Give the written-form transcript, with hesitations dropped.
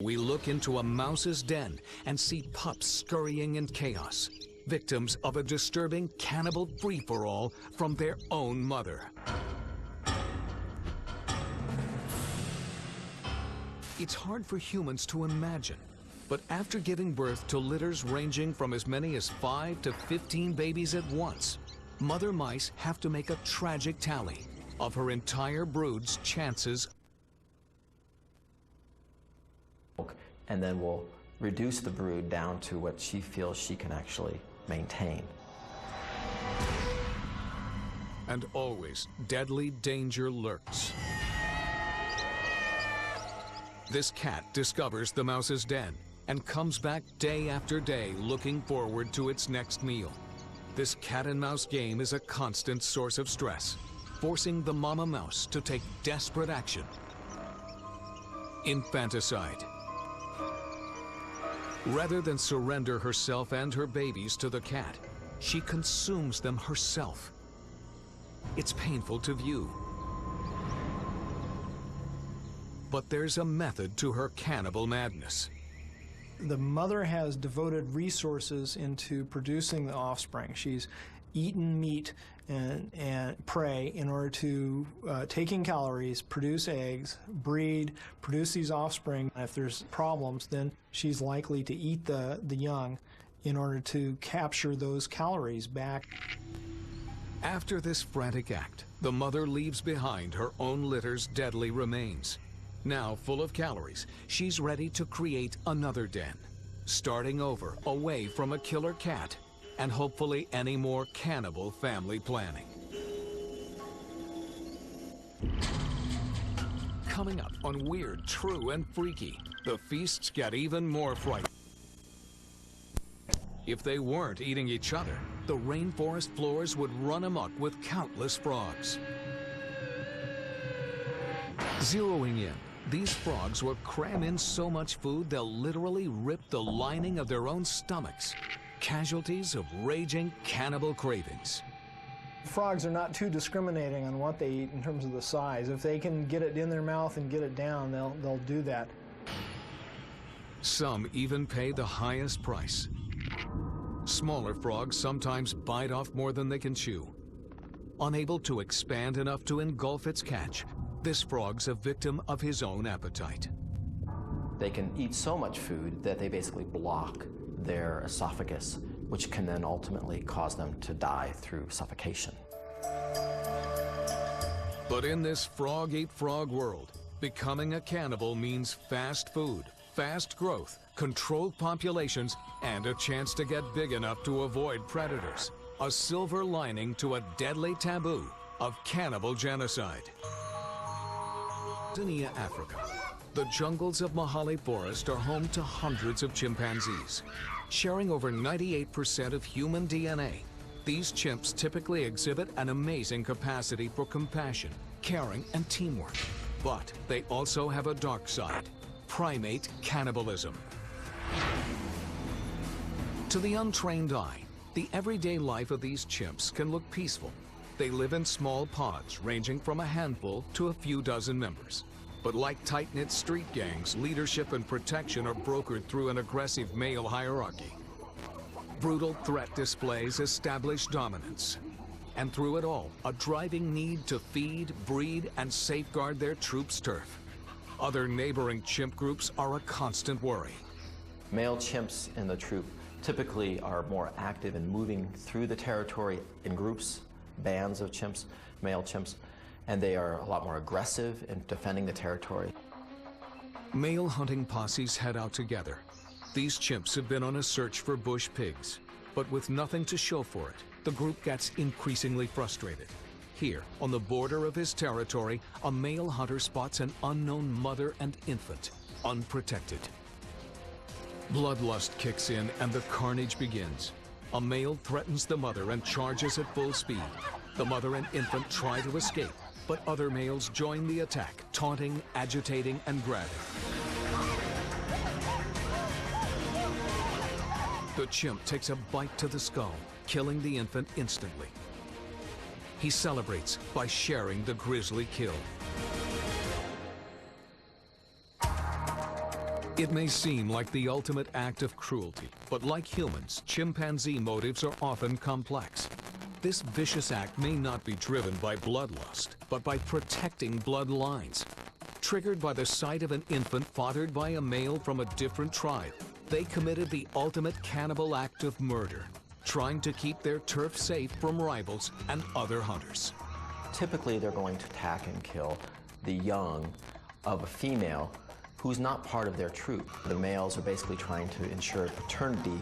We look into a mouse's den and see pups scurrying in chaos, victims of a disturbing cannibal free-for-all from their own mother. It's hard for humans to imagine, but after giving birth to litters ranging from as many as 5 to 15 babies at once, mother mice have to make a tragic tally of her entire brood's chances. And then we'll reduce the brood down to what she feels she can actually maintain. And always, deadly danger lurks. This cat discovers the mouse's den and comes back day after day looking forward to its next meal. This cat and mouse game is a constant source of stress, forcing the mama mouse to take desperate action. Infanticide. Rather than surrender herself and her babies to the cat, she consumes them herself. It's painful to view. But there's a method to her cannibal madness. The mother has devoted resources into producing the offspring. She's eaten meat and prey in order to take in calories, produce eggs, breed, produce these offspring. If there's problems, then she's likely to eat the young in order to capture those calories back. After this frantic act, the mother leaves behind her own litter's deadly remains. Now full of calories, she's ready to create another den, starting over, away from a killer cat and hopefully any more cannibal family planning. Coming up on Weird, True, and Freaky, the feasts get even more frightening. If they weren't eating each other, the rainforest floors would run amok with countless frogs. Zeroing in, these frogs will cram in so much food they'll literally rip the lining of their own stomachs. Casualties of raging cannibal cravings. Frogs are not too discriminating on what they eat in terms of the size. If they can get it in their mouth and get it down, they'll do that. Some even pay the highest price. Smaller frogs sometimes bite off more than they can chew. Unable to expand enough to engulf its catch, this frog's a victim of his own appetite. They can eat so much food that they basically block their esophagus, which can then ultimately cause them to die through suffocation. But in this frog-eat-frog world, becoming a cannibal means fast food, fast growth, controlled populations, and a chance to get big enough to avoid predators. A silver lining to a deadly taboo of cannibal genocide. Tanzania, Africa. The jungles of Mahale Forest are home to hundreds of chimpanzees. Sharing over 98% of human DNA, these chimps typically exhibit an amazing capacity for compassion, caring, and teamwork. But they also have a dark side, primate cannibalism. To the untrained eye, the everyday life of these chimps can look peaceful. They live in small pods ranging from a handful to a few dozen members. But like tight-knit street gangs, leadership and protection are brokered through an aggressive male hierarchy. Brutal threat displays establish dominance. And through it all, a driving need to feed, breed, and safeguard their troops' turf. Other neighboring chimp groups are a constant worry. Male chimps in the troop typically are more active in moving through the territory in groups, bands of chimps, male chimps, and they are a lot more aggressive in defending the territory. Male hunting posses head out together. These chimps have been on a search for bush pigs, but with nothing to show for it, the group gets increasingly frustrated. Here, on the border of his territory, a male hunter spots an unknown mother and infant, unprotected. Bloodlust kicks in and the carnage begins. A male threatens the mother and charges at full speed. The mother and infant try to escape, but other males join the attack, taunting, agitating, and grabbing. The chimp takes a bite to the skull, killing the infant instantly. He celebrates by sharing the grisly kill. It may seem like the ultimate act of cruelty, but like humans, chimpanzee motives are often complex. This vicious act may not be driven by bloodlust, but by protecting bloodlines. Triggered by the sight of an infant fathered by a male from a different tribe, they committed the ultimate cannibal act of murder, trying to keep their turf safe from rivals and other hunters. Typically, they're going to attack and kill the young of a female who's not part of their troop. The males are basically trying to ensure paternity